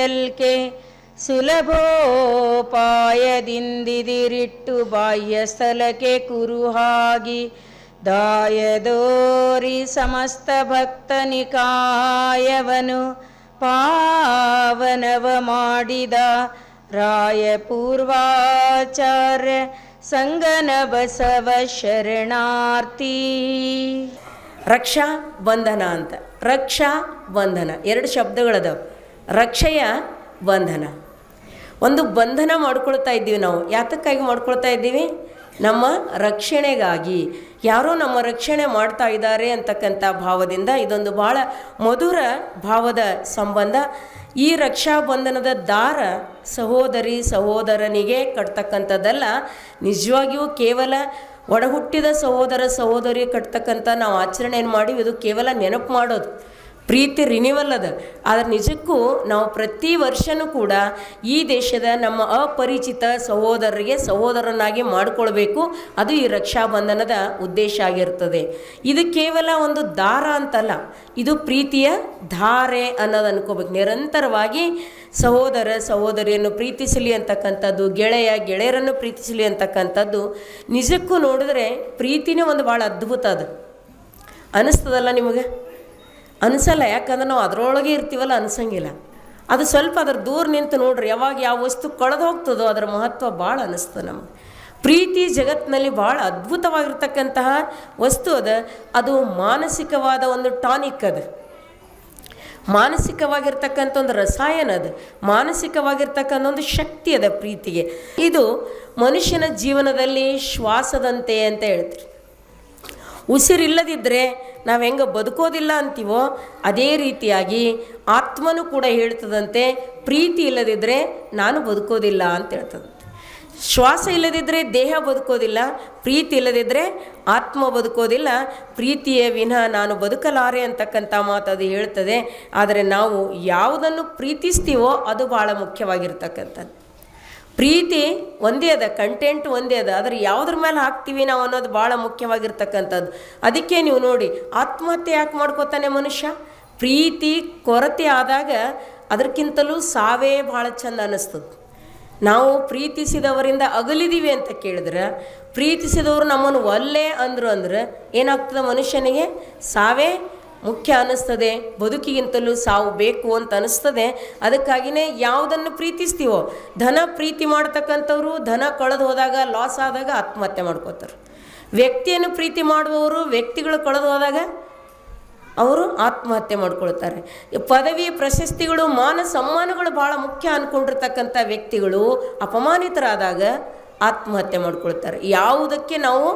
ಬಯಲ್ಕೆ ಸುಲಭೋಪಾಯದಿಂದಿರಿಟ್ಟು ಬಾಹ್ಯ ಸ್ಥಳಕ್ಕೆ ಕುರುಹಾಗಿ ದಾಯದೋರಿ ಸಮಸ್ತ ಭಕ್ತನಿಕಾಯವನು ಪಾವನವ ಮಾಡಿದ ರಾಯ ಪೂರ್ವಾಚಾರ್ಯ ಸಂಗನ ಬಸವ ಶರಣಾರ್ಥಿ. ರಕ್ಷಾ ಬಂಧನ ಅಂತ, ರಕ್ಷಾ ಬಂಧನ ಎರಡು ಶಬ್ದಗಳದಾವೆ. ರಕ್ಷೆಯ ಬಂಧನ, ಒಂದು ಬಂಧನ ಮಾಡ್ಕೊಳ್ತಾ ಇದ್ದೀವಿ ನಾವು. ಯಾತಕ್ಕಾಗಿ ಮಾಡ್ಕೊಳ್ತಾ ಇದ್ದೀವಿ? ನಮ್ಮ ರಕ್ಷಣೆಗಾಗಿ. ಯಾರೋ ನಮ್ಮ ರಕ್ಷಣೆ ಮಾಡ್ತಾ ಇದ್ದಾರೆ ಅಂತಕ್ಕಂಥ ಭಾವದಿಂದ ಇದೊಂದು ಭಾಳ ಮಧುರ ಭಾವದ ಸಂಬಂಧ. ಈ ರಕ್ಷಾಬಂಧನದ ದಾರ ಸಹೋದರಿ ಸಹೋದರನಿಗೆ ಕಟ್ತಕ್ಕಂಥದ್ದಲ್ಲ, ನಿಜವಾಗಿಯೂ ಕೇವಲ ಒಡಹುಟ್ಟಿದ ಸಹೋದರ ಸಹೋದರಿ ಕಟ್ತಕ್ಕಂಥ ನಾವು ಆಚರಣೆಯನ್ನು ಮಾಡಿ ಇದು ಕೇವಲ ನೆನಪು ಮಾಡೋದು, ಪ್ರೀತಿ ರಿನಿವಲ್ ಅದ. ಆದರೆ ನಿಜಕ್ಕೂ ನಾವು ಪ್ರತಿ ವರ್ಷವೂ ಕೂಡ ಈ ದೇಶದ ನಮ್ಮ ಅಪರಿಚಿತ ಸಹೋದರರಿಗೆ ಸಹೋದರನಾಗಿ ಮಾಡಿಕೊಳ್ಬೇಕು. ಅದು ಈ ರಕ್ಷಾಬಂಧನದ ಉದ್ದೇಶ ಆಗಿರ್ತದೆ. ಇದು ಕೇವಲ ಒಂದು ದಾರ ಅಂತಲ್ಲ, ಇದು ಪ್ರೀತಿಯ ಧಾರೆ ಅನ್ನೋದು ಅನ್ಕೋಬೇಕು. ನಿರಂತರವಾಗಿ ಸಹೋದರ ಸಹೋದರಿಯನ್ನು ಪ್ರೀತಿಸಲಿ ಅಂತಕ್ಕಂಥದ್ದು, ಗೆಳೆಯ ಗೆಳೆಯರನ್ನು ಪ್ರೀತಿಸಲಿ ಅಂತಕ್ಕಂಥದ್ದು ನಿಜಕ್ಕೂ ನೋಡಿದ್ರೆ ಪ್ರೀತಿನೇ ಒಂದು ಭಾಳ ಅದ್ಭುತ ಅದು. ಅನ್ನಿಸ್ತದಲ್ಲ ನಿಮಗೆ? ಅನಿಸಲ್ಲ, ಯಾಕಂದ್ರೆ ನಾವು ಅದರೊಳಗೆ ಇರ್ತೀವಲ್ಲ, ಅನಿಸಂಗಿಲ್ಲ. ಅದು ಸ್ವಲ್ಪ ಅದ್ರ ದೂರ ನಿಂತು ನೋಡ್ರಿ, ಯಾವಾಗ ಯಾವ ವಸ್ತು ಕಳೆದು ಹೋಗ್ತದೋ ಅದರ ಮಹತ್ವ ಭಾಳ ಅನ್ನಿಸ್ತದೆ ನಮಗೆ. ಪ್ರೀತಿ ಜಗತ್ತಿನಲ್ಲಿ ಭಾಳ ಅದ್ಭುತವಾಗಿರ್ತಕ್ಕಂತಹ ವಸ್ತು ಅದ. ಅದು ಮಾನಸಿಕವಾದ ಒಂದು ಟಾನಿಕ್ ಅದು, ಮಾನಸಿಕವಾಗಿರ್ತಕ್ಕಂಥ ಒಂದು ರಸಾಯನ ಅದು, ಮಾನಸಿಕವಾಗಿರ್ತಕ್ಕಂಥ ಒಂದು ಶಕ್ತಿ ಅದ ಪ್ರೀತಿಗೆ. ಇದು ಮನುಷ್ಯನ ಜೀವನದಲ್ಲಿ ಶ್ವಾಸದಂತೆ ಅಂತ ಹೇಳ್ತೀರಿ. ಉಸಿರಿಲ್ಲದಿದ್ದರೆ ನಾವು ಹೆಂಗೆ ಬದುಕೋದಿಲ್ಲ ಅಂತೀವೋ ಅದೇ ರೀತಿಯಾಗಿ ಆತ್ಮನೂ ಕೂಡ ಹೇಳ್ತದಂತೆ, ಪ್ರೀತಿ ಇಲ್ಲದಿದ್ದರೆ ನಾನು ಬದುಕೋದಿಲ್ಲ ಅಂತ ಹೇಳ್ತದಂತೆ. ಶ್ವಾಸ ಇಲ್ಲದಿದ್ದರೆ ದೇಹ ಬದುಕೋದಿಲ್ಲ, ಪ್ರೀತಿ ಇಲ್ಲದಿದ್ದರೆ ಆತ್ಮ ಬದುಕೋದಿಲ್ಲ. ಪ್ರೀತಿಯ ವಿನಃ ನಾನು ಬದುಕಲಾರೆ ಅಂತಕ್ಕಂಥ ಮಾತು ಅದು ಹೇಳ್ತದೆ. ಆದರೆ ನಾವು ಯಾವುದನ್ನು ಪ್ರೀತಿಸ್ತೀವೋ ಅದು ಭಾಳ ಮುಖ್ಯವಾಗಿರ್ತಕ್ಕಂಥದ್ದು. ಪ್ರೀತಿ ಒಂದೇ ಅದ, ಕಂಟೆಂಟ್ ಒಂದೇ ಅದ, ಆದರೆ ಯಾವುದ್ರ ಮೇಲೆ ಹಾಕ್ತೀವಿ ನಾವು ಅನ್ನೋದು ಭಾಳ ಮುಖ್ಯವಾಗಿರ್ತಕ್ಕಂಥದ್ದು. ಅದಕ್ಕೆ ನೀವು ನೋಡಿ, ಆತ್ಮಹತ್ಯೆ ಯಾಕೆ ಮಾಡ್ಕೋತಾನೆ ಮನುಷ್ಯ? ಪ್ರೀತಿ ಕೊರತೆ ಆದಾಗ ಅದಕ್ಕಿಂತಲೂ ಸಾವೇ ಭಾಳ ಚಂದ ಅನ್ನಿಸ್ತದೆ. ನಾವು ಪ್ರೀತಿಸಿದವರಿಂದ ಅಗಲಿದ್ದೀವಿ ಅಂತ ಕೇಳಿದ್ರೆ, ಪ್ರೀತಿಸಿದವರು ನಮ್ಮನ್ನು ಒಲ್ಲೆ ಅಂದರು ಅಂದ್ರೆ ಏನಾಗ್ತದೆ? ಮನುಷ್ಯನಿಗೆ ಸಾವೇ ಮುಖ್ಯ ಅನ್ನಿಸ್ತದೆ, ಬದುಕಿಗಿಂತಲೂ ಸಾವು ಬೇಕು ಅಂತ ಅನ್ನಿಸ್ತದೆ. ಅದಕ್ಕಾಗಿಯೇ ಯಾವುದನ್ನು ಪ್ರೀತಿಸ್ತೀವೋ, ಧನ ಪ್ರೀತಿ ಮಾಡ್ತಕ್ಕಂಥವ್ರು ಧನ ಕಳೆದು ಹೋದಾಗ, ಲಾಸ್ ಆದಾಗ ಆತ್ಮಹತ್ಯೆ ಮಾಡ್ಕೋತಾರೆ. ವ್ಯಕ್ತಿಯನ್ನು ಪ್ರೀತಿ ಮಾಡುವವರು ವ್ಯಕ್ತಿಗಳು ಕಳೆದು ಹೋದಾಗ ಅವರು ಆತ್ಮಹತ್ಯೆ ಮಾಡ್ಕೊಳ್ತಾರೆ. ಪದವಿ ಪ್ರಶಸ್ತಿಗಳು ಮಾನ ಸಮ್ಮಾನಗಳು ಭಾಳ ಮುಖ್ಯ ಅಂದ್ಕೊಂಡಿರ್ತಕ್ಕಂಥ ವ್ಯಕ್ತಿಗಳು ಅಪಮಾನಿತರಾದಾಗ ಆತ್ಮಹತ್ಯೆ ಮಾಡ್ಕೊಳ್ತಾರೆ. ಯಾವುದಕ್ಕೆ ನಾವು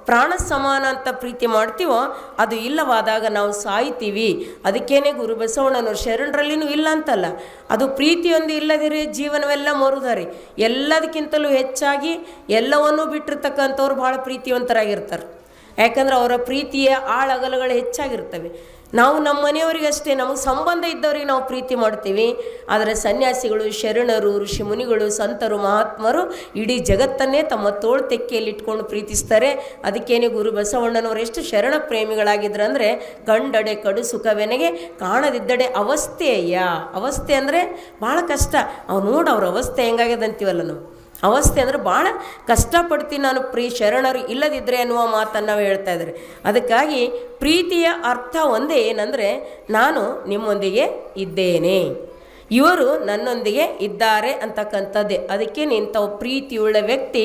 ಪ್ರಾಣ ಸಮಾನ ಅಂತ ಪ್ರೀತಿ ಮಾಡ್ತೀವೋ ಅದು ಇಲ್ಲವಾದಾಗ ನಾವು ಸಾಯ್ತೀವಿ. ಅದಕ್ಕೇನೆ ಗುರು ಬಸವಣ್ಣನವರು ಶರಣರಲ್ಲಿನೂ ಇಲ್ಲ ಅಂತಲ್ಲ, ಅದು ಪ್ರೀತಿಯೊಂದು ಇಲ್ಲದಿರೇ ಜೀವನವೆಲ್ಲ ಮರುದಾರಿ. ಎಲ್ಲದಕ್ಕಿಂತಲೂ ಹೆಚ್ಚಾಗಿ ಎಲ್ಲವನ್ನೂ ಬಿಟ್ಟಿರ್ತಕ್ಕಂಥವ್ರು ಭಾಳ ಪ್ರೀತಿವಂತರಾಗಿರ್ತಾರೆ. ಯಾಕಂದ್ರೆ ಅವರ ಪ್ರೀತಿಯ ಆಳಗಲಗಳು ಹೆಚ್ಚಾಗಿರ್ತವೆ. ನಾವು ನಮ್ಮ ಮನೆಯವರಿಗಷ್ಟೇ, ನಮಗೆ ಸಂಬಂಧ ಇದ್ದವರಿಗೆ ನಾವು ಪ್ರೀತಿ ಮಾಡ್ತೀವಿ. ಆದರೆ ಸನ್ಯಾಸಿಗಳು, ಶರಣರು, ಋಷಿ ಮುನಿಗಳು, ಸಂತರು, ಮಹಾತ್ಮರು ಇಡೀ ಜಗತ್ತನ್ನೇ ತಮ್ಮ ತೋಳು ತೆಕ್ಕೆಯಲ್ಲಿ ಇಟ್ಕೊಂಡು ಪ್ರೀತಿಸ್ತಾರೆ. ಅದಕ್ಕೇನೆ ಗುರು ಬಸವಣ್ಣನವರು ಎಷ್ಟು ಶರಣ ಪ್ರೇಮಿಗಳಾಗಿದ್ರು ಅಂದರೆ, ಕಂಡಡೆ ಕಡು ಸುಖವೆನಗೆ ಕಾಣದಿದ್ದಡೆ ಅವಸ್ಥೆಯ. ಅವಸ್ಥೆ ಅಂದರೆ ಭಾಳ ಕಷ್ಟ. ಅವ್ರು ನೋಡಿ ಅವ್ರ ಅವಸ್ಥೆ ಹೆಂಗಾಗ್ಯದ ಅಂತೀವಲ್ಲ ನಾವು. ಅವಸ್ಥೆ ಅಂದರೆ ಭಾಳ ಕಷ್ಟಪಡ್ತೀನಿ ನಾನು, ಶರಣರು ಇಲ್ಲದಿದ್ದರೆ ಅನ್ನುವ ಮಾತನ್ನು ನಾವು ಹೇಳ್ತಾ ಇದ್ದಾರೆ. ಅದಕ್ಕಾಗಿ ಪ್ರೀತಿಯ ಅರ್ಥ ಒಂದೇ, ಏನಂದರೆ ನಾನು ನಿಮ್ಮೊಂದಿಗೆ ಇದ್ದೇನೆ, ಇವರು ನನ್ನೊಂದಿಗೆ ಇದ್ದಾರೆ ಅಂತಕ್ಕಂಥದ್ದೇ. ಅದಕ್ಕೆ ಇಂಥವು ಪ್ರೀತಿಯುಳ್ಳ ವ್ಯಕ್ತಿ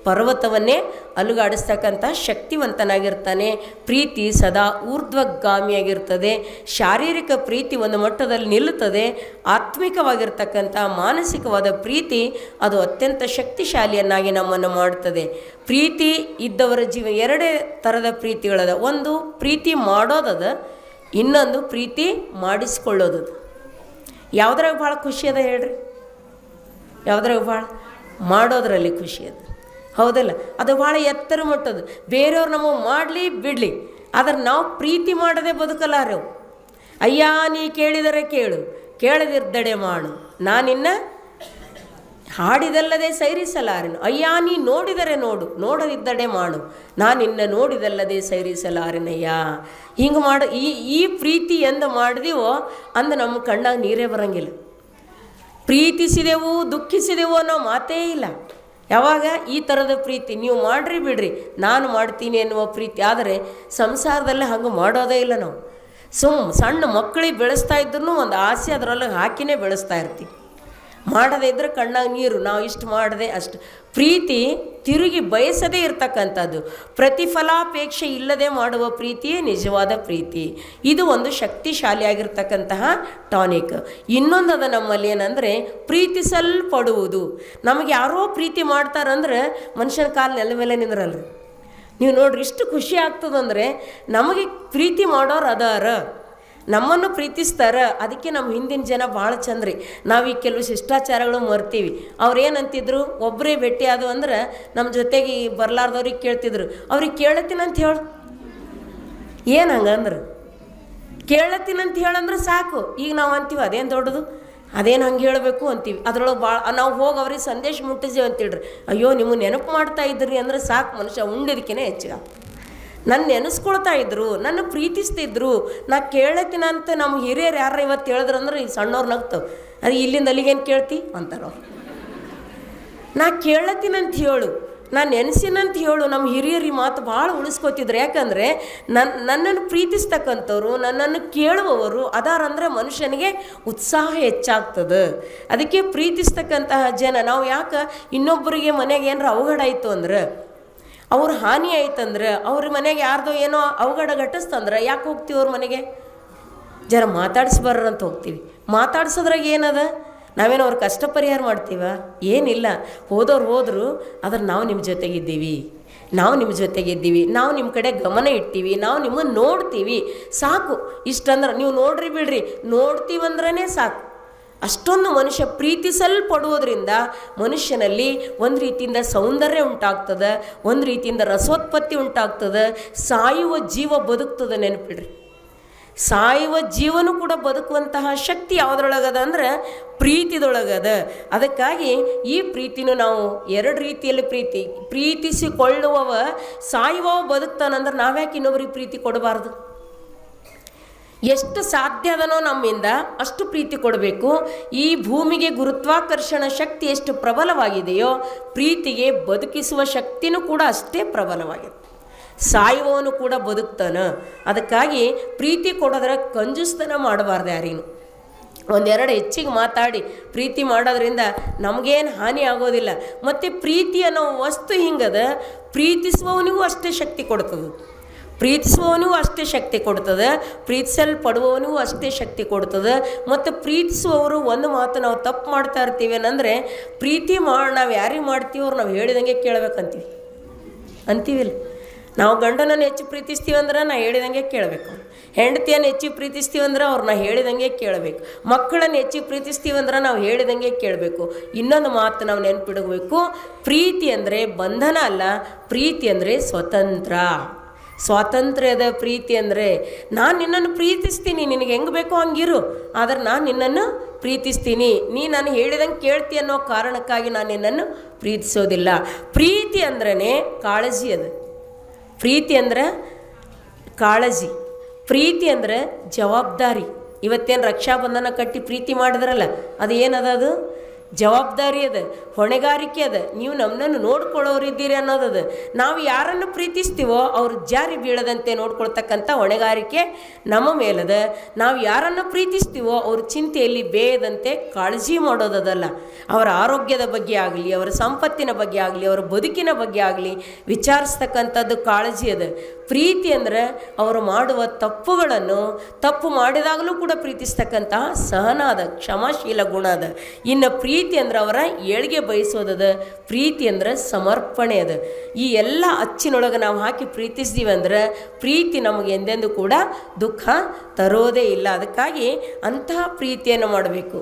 ಪರ್ವತವನ್ನೇ ಅಲುಗಾಡಿಸ್ತಕ್ಕಂಥ ಶಕ್ತಿವಂತನಾಗಿರ್ತಾನೆ. ಪ್ರೀತಿ ಸದಾ ಊರ್ಧ್ವಗಾಮಿಯಾಗಿರ್ತದೆ. ಶಾರೀರಿಕ ಪ್ರೀತಿ ಒಂದು ಮಟ್ಟದಲ್ಲಿ ನಿಲ್ಲುತ್ತದೆ. ಆತ್ಮಿಕವಾಗಿರ್ತಕ್ಕಂಥ ಮಾನಸಿಕವಾದ ಪ್ರೀತಿ ಅದು ಅತ್ಯಂತ ಶಕ್ತಿಶಾಲಿಯನ್ನಾಗಿ ನಮ್ಮನ್ನು ಮಾಡುತ್ತದೆ. ಪ್ರೀತಿ ಇದ್ದವರ ಜೀವ ಎರಡೇ ಥರದ ಪ್ರೀತಿಗಳದ. ಒಂದು ಪ್ರೀತಿ ಮಾಡೋದದ, ಇನ್ನೊಂದು ಪ್ರೀತಿ ಮಾಡಿಸ್ಕೊಳ್ಳೋದು. ಯಾವುದ್ರಾಗ ಭಾಳ ಖುಷಿ ಅದ ಹೇಳ್ರಿ? ಯಾವುದ್ರಾಗ ಭಾಳ? ಮಾಡೋದ್ರಲ್ಲಿ ಖುಷಿ ಅದ, ಹೌದಲ್ಲ? ಅದು ಭಾಳ ಎತ್ತರ ಮಟ್ಟದ್ದು. ಬೇರೆಯವ್ರು ನಮಗೆ ಮಾಡಲಿ ಬಿಡಲಿ, ಆದರೆ ನಾವು ಪ್ರೀತಿ ಮಾಡದೆ ಬದುಕಲಾರೆವು. ಅಯ್ಯ ನೀ ಕೇಳಿದರೆ ಕೇಳು, ಕೇಳದಿರ್ದಡೆ ಮಾಡು, ನಾನಿನ್ನ ಹಾಡಿದಲ್ಲದೆ ಸೈರಿಸಲಾರೆನು. ಅಯ್ಯ ನೀ ನೋಡಿದರೆ ನೋಡು, ನೋಡದಿದ್ದಡೆ ಮಾಡು, ನಾನಿನ್ನ ನೋಡಿದಲ್ಲದೆ ಸೈರಿಸಲಾರೆನಯ್ಯ. ಹಿಂಗೆ ಈ ಪ್ರೀತಿ ಎಂದು ಮಾಡಿದೀವೋ ಅಂದು ನಮ್ಮ ಕಣ್ಣಾಗ ನೀರೇ ಬರಂಗಿಲ್ಲ. ಪ್ರೀತಿಸಿದೆವು ದುಃಖಿಸಿದೆವು ಅನ್ನೋ ಮಾತೇ ಇಲ್ಲ. ಯಾವಾಗ ಈ ಥರದ ಪ್ರೀತಿ ನೀವು ಮಾಡ್ರಿ ಬಿಡ್ರಿ ನಾನು ಮಾಡ್ತೀನಿ ಎನ್ನುವ ಪ್ರೀತಿ. ಆದರೆ ಸಂಸಾರದಲ್ಲಿ ಹಂಗೆ ಮಾಡೋದೇ ಇಲ್ಲ ನಾವು. ಸಣ್ಣ ಮಕ್ಕಳಿಗೆ ಬೆಳೆಸ್ತಾ ಇದ್ರೂ ಒಂದು ಆಸೆ ಅದರೊಳಗೆ ಹಾಕಿನೇ ಬೆಳೆಸ್ತಾ ಇರ್ತೀವಿ. ಮಾಡದೇ ಇದ್ದರೆ ಕಣ್ಣಾಗ ನೀರು, ನಾವು ಇಷ್ಟು ಮಾಡದೆ ಅಷ್ಟು. ಪ್ರೀತಿ ತಿರುಗಿ ಬಯಸದೇ ಇರ್ತಕ್ಕಂಥದ್ದು, ಪ್ರತಿಫಲಾಪೇಕ್ಷೆ ಇಲ್ಲದೆ ಮಾಡುವ ಪ್ರೀತಿಯೇ ನಿಜವಾದ ಪ್ರೀತಿ. ಇದು ಒಂದು ಶಕ್ತಿಶಾಲಿಯಾಗಿರ್ತಕ್ಕಂತಹ ಟಾನಿಕ್. ಇನ್ನೊಂದು ಅದ ನಮ್ಮಲ್ಲಿ ಏನಂದರೆ ಪ್ರೀತಿಸಲ್ಪಡುವುದು. ನಮಗೆ ಯಾರೋ ಪ್ರೀತಿ ಮಾಡ್ತಾರಂದ್ರೆ ಮನುಷ್ಯನ ಕಾಲ ನೆಲ ಮೇಲೆ ನಿಂದ್ರಲ್ರಿ. ನೀವು ನೋಡ್ರಿ ಇಷ್ಟು ಖುಷಿ ಆಗ್ತದಂದರೆ ನಮಗೆ ಪ್ರೀತಿ ಮಾಡೋರು ಅದಾರ, ನಮ್ಮನ್ನು ಪ್ರೀತಿಸ್ತಾರೆ. ಅದಕ್ಕೆ ನಮ್ಮ ಹಿಂದಿನ ಜನ ಭಾಳ ಚಂದ್ರಿ. ನಾವೀಗ ಕೆಲವು ಶಿಷ್ಟಾಚಾರಗಳು ಮರ್ತೀವಿ. ಅವ್ರು ಏನಂತಿದ್ರು, ಒಬ್ಬರೇ ಭೇಟಿ ಆದವು ಅಂದ್ರೆ ನಮ್ಮ ಜೊತೆಗೆ ಬರಲಾರ್ದವ್ರಿಗೆ ಕೇಳ್ತಿದ್ರು, ಅವ್ರಿಗೆ ಕೇಳತ್ತೀನಂತ ಹೇಳು. ಏನು ಹಂಗಂದ್ರೆ ಕೇಳತ್ತೀನಂತ ಹೇಳಂದ್ರೆ ಸಾಕು. ಈಗ ನಾವು ಅಂತೀವಿ ಅದೇನು ದೊಡ್ಡದು, ಅದೇನು ಹಂಗೆ ಹೇಳಬೇಕು ಅಂತೀವಿ. ಅದ್ರೊಳಗೆ ಭಾಳ ನಾವು ಹೋಗಿ ಅವ್ರಿಗೆ ಸಂದೇಶ ಮುಟ್ಟಿಸೀವಿ ಅಂತೇಳ್ರಿ. ಅಯ್ಯೋ ನಿಮಗೆ ನೆನಪು ಮಾಡ್ತಾ ಇದ್ರಿ ಅಂದ್ರೆ ಸಾಕು, ಮನುಷ್ಯ ಉಂಡಿದಕ್ಕೇ ಹೆಚ್ಚಿಗೆ ನನ್ನ ನೆನೆಸ್ಕೊಳ್ತಾ ಇದ್ರು, ನನ್ನ ಪ್ರೀತಿಸ್ತಿದ್ರು. ನಾ ಕೇಳತ್ತೀನಂತ ನಮ್ಮ ಹಿರಿಯರು ಯಾರು ಇವತ್ತು ಹೇಳಿದ್ರಂದ್ರೆ ಈ ಸಣ್ಣವ್ರು ನಗ್ತವೆ. ಅದು ಇಲ್ಲಿಂದ ಅಲ್ಲಿಗೇನು ಕೇಳ್ತಿ ಅಂತಾರೋ. ನಾ ಕೇಳತ್ತೀನಂತ ಹೇಳು, ನಾನು ನೆನೆಸಿನಂತ ಹೇಳು. ನಮ್ಮ ಹಿರಿಯರು ಈ ಮಾತು ಭಾಳ ಉಳಿಸ್ಕೊತಿದ್ರು. ಯಾಕಂದರೆ ನನ್ನನ್ನು ಪ್ರೀತಿಸ್ತಕ್ಕಂಥವ್ರು, ನನ್ನನ್ನು ಕೇಳುವವರು ಅದಾರಂದರೆ ಮನುಷ್ಯನಿಗೆ ಉತ್ಸಾಹ ಹೆಚ್ಚಾಗ್ತದೆ. ಅದಕ್ಕೆ ಪ್ರೀತಿಸ್ತಕ್ಕಂತಹ ಜನ ನಾವು ಯಾಕೆ ಇನ್ನೊಬ್ಬರಿಗೆ ಮನೆಗೆ ಏನಾರ ಅವಘಡ ಆಯಿತು ಅಂದ್ರೆ, ಅವ್ರ ಹಾನಿ ಆಯ್ತಂದ್ರೆ, ಅವ್ರ ಮನೆಗೆ ಯಾರ್ದೋ ಏನೋ ಅವಘಡ ಘಟಿಸ್ತಂದ್ರೆ ಯಾಕೆ ಹೋಗ್ತೀವಿ ಅವ್ರ ಮನೆಗೆ? ಜರ ಮಾತಾಡಿಸ್ಬಾರ್ರಂತ ಹೋಗ್ತೀವಿ. ಮಾತಾಡ್ಸೋದ್ರಾಗ ಏನದ? ನಾವೇನು ಅವ್ರ ಕಷ್ಟ ಪರಿಹಾರ ಮಾಡ್ತೀವ? ಏನಿಲ್ಲ. ಹೋದವ್ರು ಹೋದರು, ಆದ್ರೆ ನಾವು ನಿಮ್ಮ ಜೊತೆಗಿದ್ದೀವಿ, ನಾವು ನಿಮ್ಮ ಜೊತೆಗಿದ್ದೀವಿ, ನಾವು ನಿಮ್ಮ ಕಡೆ ಗಮನ ಇಡ್ತೀವಿ, ನಾವು ನಿಮ್ಮನ್ನು ನೋಡ್ತೀವಿ, ಸಾಕು. ಇಷ್ಟಂದ್ರೆ ನೀವು ನೋಡ್ರಿ ಬಿಡ್ರಿ, ನೋಡ್ತೀವಂದ್ರೇ ಸಾಕು. ಅಷ್ಟೊಂದು ಮನುಷ್ಯ ಪ್ರೀತಿಸಲ್ಪಡುವುದರಿಂದ ಮನುಷ್ಯನಲ್ಲಿ ಒಂದು ರೀತಿಯಿಂದ ಸೌಂದರ್ಯ ಉಂಟಾಗ್ತದೆ, ಒಂದು ರೀತಿಯಿಂದ ರಸೋತ್ಪತ್ತಿ ಉಂಟಾಗ್ತದೆ. ಸಾಯುವ ಜೀವ ಬದುಕ್ತದೆ. ನೆನಪಿಡ್ರಿ, ಸಾಯುವ ಜೀವನೂ ಕೂಡ ಬದುಕುವಂತಹ ಶಕ್ತಿ ಯಾವುದ್ರೊಳಗದ ಅಂದ್ರೆ ಪ್ರೀತಿದೊಳಗದ. ಅದಕ್ಕಾಗಿ ಈ ಪ್ರೀತಿನೂ ನಾವು ಎರಡು ರೀತಿಯಲ್ಲಿ ಪ್ರೀತಿಸಿಕೊಳ್ಳುವವ ಸಾಯುವವ ಬದುಕ್ತಾನಂದ್ರೆ ನಾವ್ಯಾಕೆ ಇನ್ನೊಬ್ರಿಗೆ ಪ್ರೀತಿ ಕೊಡಬಾರ್ದು? ಎಷ್ಟು ಸಾಧ್ಯ ಅದನೋ ನಮ್ಮಿಂದ ಅಷ್ಟು ಪ್ರೀತಿ ಕೊಡಬೇಕು. ಈ ಭೂಮಿಗೆ ಗುರುತ್ವಾಕರ್ಷಣ ಶಕ್ತಿ ಎಷ್ಟು ಪ್ರಬಲವಾಗಿದೆಯೋ ಪ್ರೀತಿಗೆ ಬದುಕಿಸುವ ಶಕ್ತಿನೂ ಕೂಡ ಅಷ್ಟೇ ಪ್ರಬಲವಾಗಿದೆ. ಸಾಯುವವನು ಕೂಡ ಬದುಕ್ತಾನ. ಅದಕ್ಕಾಗಿ ಪ್ರೀತಿ ಕೊಡೋದ್ರ ಕಂಜುಸ್ತನ ಮಾಡಬಾರ್ದು ಯಾರಿಗೂ. ಒಂದೆರಡು ಹೆಚ್ಚಿಗೆ ಮಾತಾಡಿ ಪ್ರೀತಿ ಮಾಡೋದ್ರಿಂದ ನಮಗೇನು ಹಾನಿ ಆಗೋದಿಲ್ಲ. ಮತ್ತು ಪ್ರೀತಿ ಅನ್ನೋ ವಸ್ತು ಹಿಂಗದ, ಪ್ರೀತಿಸುವವನಿಗೂ ಅಷ್ಟೇ ಶಕ್ತಿ ಕೊಡ್ತದೆ, ಪ್ರೀತಿಸುವವನಿಗೂ ಅಷ್ಟೇ ಶಕ್ತಿ ಕೊಡ್ತದೆ, ಪ್ರೀತಿಸಲ್ಪಡುವವನಿಗೂ ಅಷ್ಟೇ ಶಕ್ತಿ ಕೊಡ್ತದೆ. ಮತ್ತು ಪ್ರೀತಿಸುವವರು ಒಂದು ಮಾತು ನಾವು ತಪ್ಪು ಮಾಡ್ತಾ ಇರ್ತೀವಿ ಏನಂದರೆ, ಪ್ರೀತಿ ನಾವು ಯಾರಿಗೆ ಮಾಡ್ತೀವೋ ನಾವು ಹೇಳಿದಂಗೆ ಕೇಳಬೇಕಂತೀವಿ ಅಂತೀವಿಲ್ಲ. ನಾವು ಗಂಡನನ್ನು ಹೆಚ್ಚು ಪ್ರೀತಿಸ್ತೀವಿ ಅಂದ್ರೆ ನಾ ಹೇಳಿದಂಗೆ ಕೇಳಬೇಕು, ಹೆಂಡತಿಯನ್ನು ಹೆಚ್ಚಿಗೆ ಪ್ರೀತಿಸ್ತೀವಂದ್ರೆ ಅವ್ರನ್ನ ಹೇಳಿದಂಗೆ ಕೇಳಬೇಕು, ಮಕ್ಕಳನ್ನು ಹೆಚ್ಚಿಗೆ ಪ್ರೀತಿಸ್ತೀವಂದ್ರೆ ನಾವು ಹೇಳಿದಂಗೆ ಕೇಳಬೇಕು. ಇನ್ನೊಂದು ಮಾತು ನಾವು ನೆನಪಿಡಬೇಕು, ಪ್ರೀತಿ ಅಂದರೆ ಬಂಧನ ಅಲ್ಲ, ಪ್ರೀತಿ ಅಂದರೆ ಸ್ವತಂತ್ರ. ಸ್ವಾತಂತ್ರ್ಯದ ಪ್ರೀತಿ ಅಂದರೆ ನಾನು ನಿನ್ನನ್ನು ಪ್ರೀತಿಸ್ತೀನಿ, ನಿನಗೆ ಹೆಂಗೆ ಬೇಕೋ ಹಂಗಿರು, ಆದರೆ ನಾನು ನಿನ್ನನ್ನು ಪ್ರೀತಿಸ್ತೀನಿ, ನೀ ನಾನು ಹೇಳಿದಂಗೆ ಕೇಳ್ತಿ ಅನ್ನೋ ಕಾರಣಕ್ಕಾಗಿ ನಾನು ನಿನ್ನನ್ನು ಪ್ರೀತಿಸೋದಿಲ್ಲ. ಪ್ರೀತಿ ಅಂದ್ರೇ ಕಾಳಜಿ. ಅದು ಪ್ರೀತಿ ಅಂದ್ರೆ ಕಾಳಜಿ, ಪ್ರೀತಿ ಅಂದರೆ ಜವಾಬ್ದಾರಿ. ಇವತ್ತೇನು ರಕ್ಷಾಬಂಧನ ಕಟ್ಟಿ ಪ್ರೀತಿ ಮಾಡಿದ್ರಲ್ಲ, ಅದು ಏನದ? ಅದು ಜವಾಬ್ದಾರಿ ಅದ, ಹೊಣೆಗಾರಿಕೆ ಅದ. ನೀವು ನಮ್ಮನ್ನು ನೋಡ್ಕೊಳ್ಳೋರಿದ್ದೀರಿ ಅನ್ನೋದದು. ನಾವು ಯಾರನ್ನು ಪ್ರೀತಿಸ್ತೀವೋ ಅವ್ರು ಜಾರಿ ಬೀಳದಂತೆ ನೋಡ್ಕೊಳ್ತಕ್ಕಂಥ ಹೊಣೆಗಾರಿಕೆ ನಮ್ಮ ಮೇಲದ. ನಾವು ಯಾರನ್ನು ಪ್ರೀತಿಸ್ತೀವೋ ಅವ್ರ ಚಿಂತೆಯಲ್ಲಿ ಬೇಯದಂತೆ ಕಾಳಜಿ ಮಾಡೋದಲ್ಲ. ಅವರ ಆರೋಗ್ಯದ ಬಗ್ಗೆ ಆಗಲಿ, ಅವರ ಸಂಪತ್ತಿನ ಬಗ್ಗೆ ಆಗಲಿ, ಅವರ ಬದುಕಿನ ಬಗ್ಗೆ ಆಗಲಿ ವಿಚಾರಿಸ್ತಕ್ಕಂಥದ್ದು ಕಾಳಜಿ ಅದ. ಪ್ರೀತಿ ಅಂದರೆ ಅವರು ಮಾಡುವ ತಪ್ಪುಗಳನ್ನು, ತಪ್ಪು ಮಾಡಿದಾಗಲೂ ಕೂಡ ಪ್ರೀತಿಸ್ತಕ್ಕಂತಹ ಸಹನ ಅದ, ಕ್ಷಮಾಶೀಲ ಗುಣ ಅದ. ಇನ್ನು ಪ್ರೀತಿ ಅಂದ್ರೆ ಅವರ ಏಳಿಗೆ ಬಯಸೋದದ. ಪ್ರೀತಿ ಅಂದ್ರೆ ಸಮರ್ಪಣೆ ಅದ. ಈ ಎಲ್ಲ ಅಚ್ಚಿನೊಳಗೆ ನಾವು ಹಾಕಿ ಪ್ರೀತಿಸ್ತೀವಿ ಅಂದ್ರೆ ಪ್ರೀತಿ ನಮಗೆ ಎಂದೆಂದೂ ಕೂಡ ದುಃಖ ತರೋದೇ ಇಲ್ಲ. ಅದಕ್ಕಾಗಿ ಅಂತಹ ಪ್ರೀತಿಯನ್ನು ಮಾಡಬೇಕು.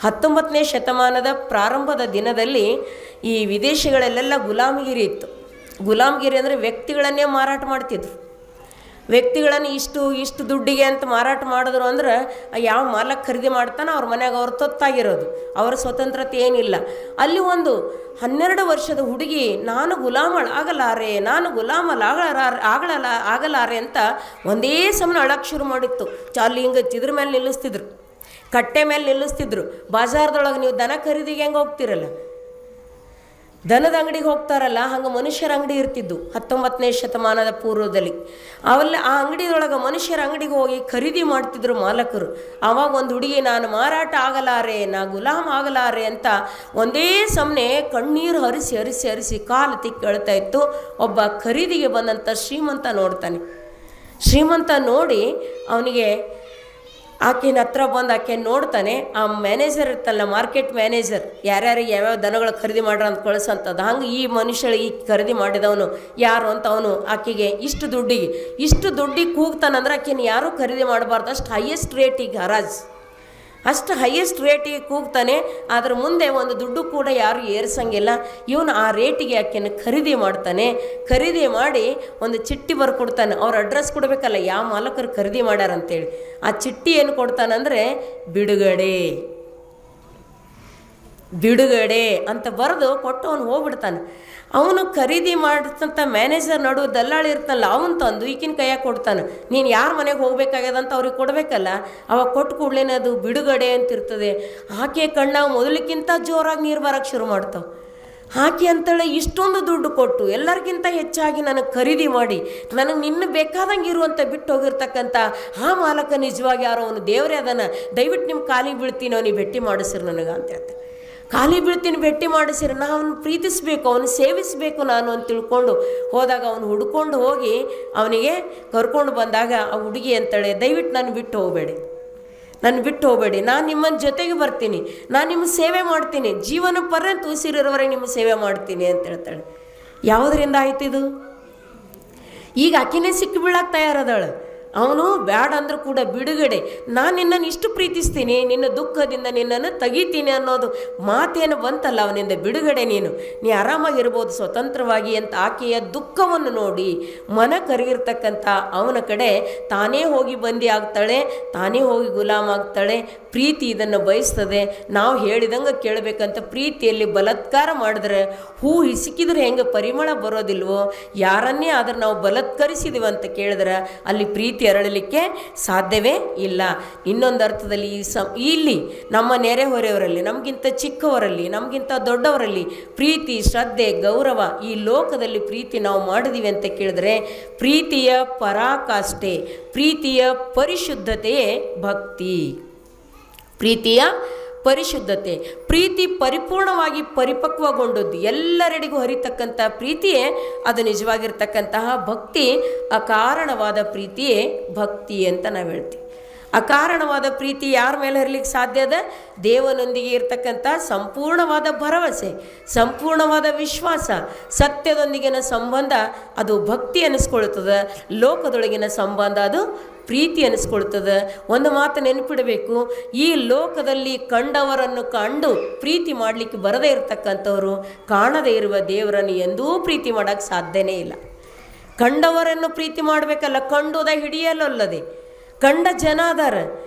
19ನೇ ಶತಮಾನದ ಪ್ರಾರಂಭದ ದಿನದಲ್ಲಿ ಈ ವಿದೇಶಗಳಲ್ಲೆಲ್ಲ ಗುಲಾಮಗಿರಿ ಇತ್ತು. ಗುಲಾಮಗಿರಿ ಅಂದರೆ ವ್ಯಕ್ತಿಗಳನ್ನೇ ಮಾರಾಟ ಮಾಡ್ತಿದ್ರು. ವ್ಯಕ್ತಿಗಳನ್ನು ಇಷ್ಟು ದುಡ್ಡಿಗೆ ಅಂತ ಮಾರಾಟ ಮಾಡಿದ್ರು ಅಂದ್ರೆ ಯಾವ ಮಾಲಕ್ ಖರೀದಿ ಮಾಡ್ತಾನೆ ಅವ್ರ ಮನೆಯಾಗ ಅವ್ರ ತೊತ್ತಾಗಿರೋದು, ಅವರ ಸ್ವತಂತ್ರತೆ ಏನಿಲ್ಲ. ಅಲ್ಲಿ ಒಂದು 12 ವರ್ಷದ ಹುಡುಗಿ ನಾನು ಆಗಲಾರೆ ಅಂತ ಒಂದೇ ಸಮನ ಅಳಕ್ಕೆ ಶುರು ಮಾಡಿತ್ತು. ಅಲ್ಲಿ ಹಿಂಗೆ ಚಿದ್ರ ಮೇಲೆ ನಿಲ್ಲಿಸ್ತಿದ್ರು. ಕಟ್ಟೆ ಮೇಲೆ ನಿಲ್ಲಿಸ್ತಿದ್ರು. ಬಾಜಾರ್ದೊಳಗೆ ನೀವು ದನ ಖರೀದಿಗೆ ಹೆಂಗೆ ಹೋಗ್ತಿರಲ್ಲ, ದನದ ಅಂಗಡಿಗೆ ಹೋಗ್ತಾರಲ್ಲ, ಹಂಗೆ ಮನುಷ್ಯರ ಅಂಗಡಿ ಇರ್ತಿದ್ದು 19ನೇ ಶತಮಾನದ ಪೂರ್ವದಲ್ಲಿ. ಅವೆಲ್ಲ ಆ ಅಂಗಡಿಯೊಳಗೆ ಮನುಷ್ಯರ ಅಂಗಡಿಗೆ ಹೋಗಿ ಖರೀದಿ ಮಾಡ್ತಿದ್ರು ಮಾಲಕರು. ಆವಾಗ ಒಂದು ಹುಡುಗಿ ನಾನು ಮಾರಾಟ ಆಗಲಾರೆ, ನಾ ಗುಲಾಮ್ ಆಗಲಾರೆ ಅಂತ ಒಂದೇ ಸಮನೆ ಕಣ್ಣೀರು ಹರಿಸಿ ಹರಿಸಿ ಹರಿಸಿ ಕಾಲು ತಿಕ್ಕಿ ಅಳ್ತಾ ಇತ್ತು. ಒಬ್ಬ ಖರೀದಿಗೆ ಬಂದಂಥ ಶ್ರೀಮಂತ ನೋಡ್ತಾನೆ. ಶ್ರೀಮಂತ ನೋಡಿ ಅವನಿಗೆ ಆಕೆನ ಹತ್ರ ಬಂದು ಆಕೆ ನೋಡ್ತಾನೆ. ಆ ಮ್ಯಾನೇಜರ್ ಇರ್ತಲ್ಲ, ಮಾರ್ಕೆಟ್ ಮ್ಯಾನೇಜರ್, ಯಾರ್ಯಾರಿಗೆ ಯಾವ್ಯಾವ ದನಗಳು ಖರೀದಿ ಮಾಡ್ರ ಅಂತ ಕಳಿಸಂಥದ್ದು. ಹಂಗೆ ಈ ಮನುಷ್ಯ ಈ ಖರೀದಿ ಮಾಡಿದವನು ಯಾರು ಅಂತ ಅವನು ಆಕೆಗೆ ಇಷ್ಟು ದುಡ್ಡಿಗೆ ಕೂಗ್ತಾನಂದ್ರೆ ಆಕೆನ ಯಾರೂ ಖರೀದಿ ಮಾಡಬಾರ್ದು, ಅಷ್ಟು ಹೈಯೆಸ್ಟ್ ರೇಟಿಗೆ ಹರಾಜ್, ಅಷ್ಟು ಹೈಯೆಸ್ಟ್ ರೇಟಿಗೆ ಕೂಗ್ತಾನೆ. ಅದ್ರ ಮುಂದೆ ಒಂದು ದುಡ್ಡು ಕೂಡ ಯಾರು ಏರ್ಸಂಗಿಲ್ಲ. ಇವನು ಆ ರೇಟಿಗೆ ಆಕೆನ ಖರೀದಿ ಮಾಡ್ತಾನೆ. ಖರೀದಿ ಮಾಡಿ ಒಂದು ಚಿಟ್ಟಿ ಬರ್ಕೊಡ್ತಾನೆ. ಅವ್ರ ಅಡ್ರೆಸ್ ಕೊಡಬೇಕಲ್ಲ, ಯಾವ ಮಾಲಕರು ಖರೀದಿ ಮಾಡ್ಯಾರಂತೇಳಿ. ಆ ಚಿಟ್ಟಿ ಏನು ಕೊಡ್ತಾನಂದರೆ ಬಿಡುಗಡೆ ಅಂತ ಬರೆದು ಕೊಟ್ಟು ಅವನು ಹೋಗ್ಬಿಡ್ತಾನೆ. ಅವನು ಖರೀದಿ ಮಾಡಿದಂಥ ಮ್ಯಾನೇಜರ್ ನಡು ದಲ್ಲಾಳಿ ಇರ್ತಲ್ಲ, ಅವನು ತಂದು ಈಗಿನ ಕೈಯಾಗ ಕೊಡ್ತಾನೆ. ನೀನು ಯಾರ ಮನೆಗೆ ಹೋಗ್ಬೇಕಾಗ್ಯದ ಅಂತ ಅವ್ರಿಗೆ ಕೊಡಬೇಕಲ್ಲ. ಅವಾಗ ಕೊಟ್ಟು ಕೂಡಲೇ ಅದು ಬಿಡುಗಡೆ ಅಂತಿರ್ತದೆ. ಆಕೆ ಕಣ್ಣಾಗ ಮೊದಲಿಕ್ಕಿಂತ ಜೋರಾಗಿ ನೀರು ಬರೋಕ್ಕೆ ಶುರು ಮಾಡ್ತಾವೆ. ಆಕೆ ಅಂತೇಳಿ ಇಷ್ಟೊಂದು ದುಡ್ಡು ಕೊಟ್ಟು ಎಲ್ಲರಿಗಿಂತ ಹೆಚ್ಚಾಗಿ ನನಗೆ ಖರೀದಿ ಮಾಡಿ ನನಗೆ ನಿನ್ನ ಬೇಕಾದಂಗೆ ಇರುವಂತ ಬಿಟ್ಟು ಹೋಗಿರ್ತಕ್ಕಂಥ ಆ ಮಾಲಕ ನಿಜವಾಗಿ ಯಾರೋ ಅವನು ದೇವರೇ ಅದನ್ನು, ದಯವಿಟ್ಟು ನಿಮ್ಮ ಕಾಲಿಗೆ ಬೀಳ್ತೀನಿ, ಅವನಿಗೆ ಭೇಟಿ ಮಾಡಿಸಿರು ನನಗೆ ಅಂತ ಹೇಳ್ತಾರೆ. ಖಾಲಿ ಬೀಳ್ತೀನಿ, ಭೇಟಿ ಮಾಡಿಸಿರಿ, ನಾನು ಅವನು ಪ್ರೀತಿಸಬೇಕು, ಅವನು ಸೇವಿಸಬೇಕು ನಾನು ಅಂತ ತಿಳ್ಕೊಂಡು ಹೋದಾಗ ಅವನು ಹುಡ್ಕೊಂಡು ಹೋಗಿ ಅವನಿಗೆ ಕರ್ಕೊಂಡು ಬಂದಾಗ ಆ ಹುಡುಗಿ ಅಂತೇಳಿ, ದಯವಿಟ್ಟು ನಾನು ಬಿಟ್ಟು ಹೋಗಬೇಡಿ, ನಾನು ನಿಮ್ಮ ಜೊತೆಗೆ ಬರ್ತೀನಿ, ನಾನು ನಿಮ್ಮ ಸೇವೆ ಮಾಡ್ತೀನಿ, ಜೀವನ ಪರ್ಯಂತ ಉಸಿರಿರೋವರೆಗೆ ನಿಮ್ಮ ಸೇವೆ ಮಾಡ್ತೀನಿ ಅಂತ ಹೇಳ್ತಾಳೆ. ಯಾವುದರಿಂದ ಆಯ್ತು ಇದು? ಈಗ ಆಕಿನೇ ಸಿಕ್ಕಿ ಬೀಳಕ್ಕೆ ತಯಾರದಾಳೆ. ಅವನು ಬ್ಯಾಡ ಅಂದರೂ ಕೂಡ ಬಿಡುಗಡೆ, ನಾನು ನಿನ್ನನ್ನು ಇಷ್ಟು ಪ್ರೀತಿಸ್ತೀನಿ, ನಿನ್ನ ದುಃಖದಿಂದ ನಿನ್ನನ್ನು ತೆಗಿತೀನಿ ಅನ್ನೋದು ಮಾತೇನು ಬಂತಲ್ಲ, ಅವನಿಂದ ಬಿಡುಗಡೆ, ನೀನು ಆರಾಮಾಗಿರ್ಬೋದು ಸ್ವತಂತ್ರವಾಗಿ ಅಂತ ಆಕೆಯ ದುಃಖವನ್ನು ನೋಡಿ ಮನ ಕರಗಿರ್ತಕ್ಕಂಥ ಅವನ ಕಡೆ ತಾನೇ ಹೋಗಿ ಬಂದಿ ಆಗ್ತಾಳೆ, ತಾನೇ ಹೋಗಿ ಗುಲಾಮ್ ಆಗ್ತಾಳೆ. ಪ್ರೀತಿ ಇದನ್ನು ಬಯಸ್ತದೆ. ನಾವು ಹೇಳಿದಂಗೆ ಕೇಳಬೇಕಂತ ಪ್ರೀತಿಯಲ್ಲಿ ಬಲಾತ್ಕಾರ ಮಾಡಿದ್ರೆ ಹೂ ಹಿಸುಕಿದ್ರೆ ಹೆಂಗೆ ಪರಿಮಳ ಬರೋದಿಲ್ವೋ, ಯಾರನ್ನೇ ಆದ್ರೆ ನಾವು ಬಲಾತ್ಕರಿಸಿದೀವಿ ಅಂತ ಕೇಳಿದ್ರೆ ಅಲ್ಲಿ ಪ್ರೀತಿ ಅರಳಲಿಕ್ಕೆ ಸಾಧ್ಯವೇ ಇಲ್ಲ. ಇನ್ನೊಂದು ಅರ್ಥದಲ್ಲಿ ಇಲ್ಲಿ ನಮ್ಮ ನೆರೆಹೊರೆಯವರಲ್ಲಿ, ನಮಗಿಂತ ಚಿಕ್ಕವರಲ್ಲಿ, ನಮಗಿಂತ ದೊಡ್ಡವರಲ್ಲಿ ಪ್ರೀತಿ, ಶ್ರದ್ಧೆ, ಗೌರವ, ಈ ಲೋಕದಲ್ಲಿ ಪ್ರೀತಿ ನಾವು ಮಾಡಿದೀವಿ ಅಂತ ಕೇಳಿದ್ರೆ ಪ್ರೀತಿಯ ಪರಾಕಾಷ್ಠೆ, ಪ್ರೀತಿಯ ಪರಿಶುದ್ಧತೆಯೇ ಭಕ್ತಿ. ಪ್ರೀತಿಯ ಪರಿಶುದ್ಧತೆ, ಪ್ರೀತಿ ಪರಿಪೂರ್ಣವಾಗಿ ಪರಿಪಕ್ವಗೊಂಡದ್ದು, ಎಲ್ಲರೆಡೆಗೂ ಹರಿತಕ್ಕಂಥ ಪ್ರೀತಿಯೇ ಅದು ನಿಜವಾಗಿರ್ತಕ್ಕಂತಹ ಭಕ್ತಿ. ಅಕಾರಣವಾದ ಪ್ರೀತಿಯೇ ಭಕ್ತಿ ಅಂತ ನಾವು ಹೇಳ್ತೀವಿ. ಅಕಾರಣವಾದ ಪ್ರೀತಿ ಯಾರ ಮೇಲೆ ಹರಿಲಿಕ್ಕೆ ಸಾಧ್ಯ ಅದ? ದೇವನೊಂದಿಗೆ ಇರ್ತಕ್ಕಂಥ ಸಂಪೂರ್ಣವಾದ ಭರವಸೆ, ಸಂಪೂರ್ಣವಾದ ವಿಶ್ವಾಸ, ಸತ್ಯದೊಂದಿಗಿನ ಸಂಬಂಧ ಅದು ಭಕ್ತಿ ಅನ್ನಿಸ್ಕೊಳ್ತದೆ. ಲೋಕದೊಳಗಿನ ಸಂಬಂಧ ಅದು ಪ್ರೀತಿ ಅನ್ನಿಸ್ಕೊಳ್ತದೆ. ಒಂದು ಮಾತು ನೆನಪಿಡಬೇಕು, ಈ ಲೋಕದಲ್ಲಿ ಕಂಡವರನ್ನು ಕಂಡು ಪ್ರೀತಿ ಮಾಡಲಿಕ್ಕೆ ಬರದೇ ಇರತಕ್ಕಂಥವ್ರು ಕಾಣದೇ ಇರುವ ದೇವರನ್ನು ಎಂದೂ ಪ್ರೀತಿ ಮಾಡೋಕ್ಕೆ ಸಾಧ್ಯನೇ ಇಲ್ಲ. ಕಂಡವರನ್ನು ಪ್ರೀತಿ ಮಾಡಬೇಕಲ್ಲ, ಕಂಡುದ ಹಿಡಿಯಲಲ್ಲದೆ. ಕಂಡ ಜನ ಅದಾರ,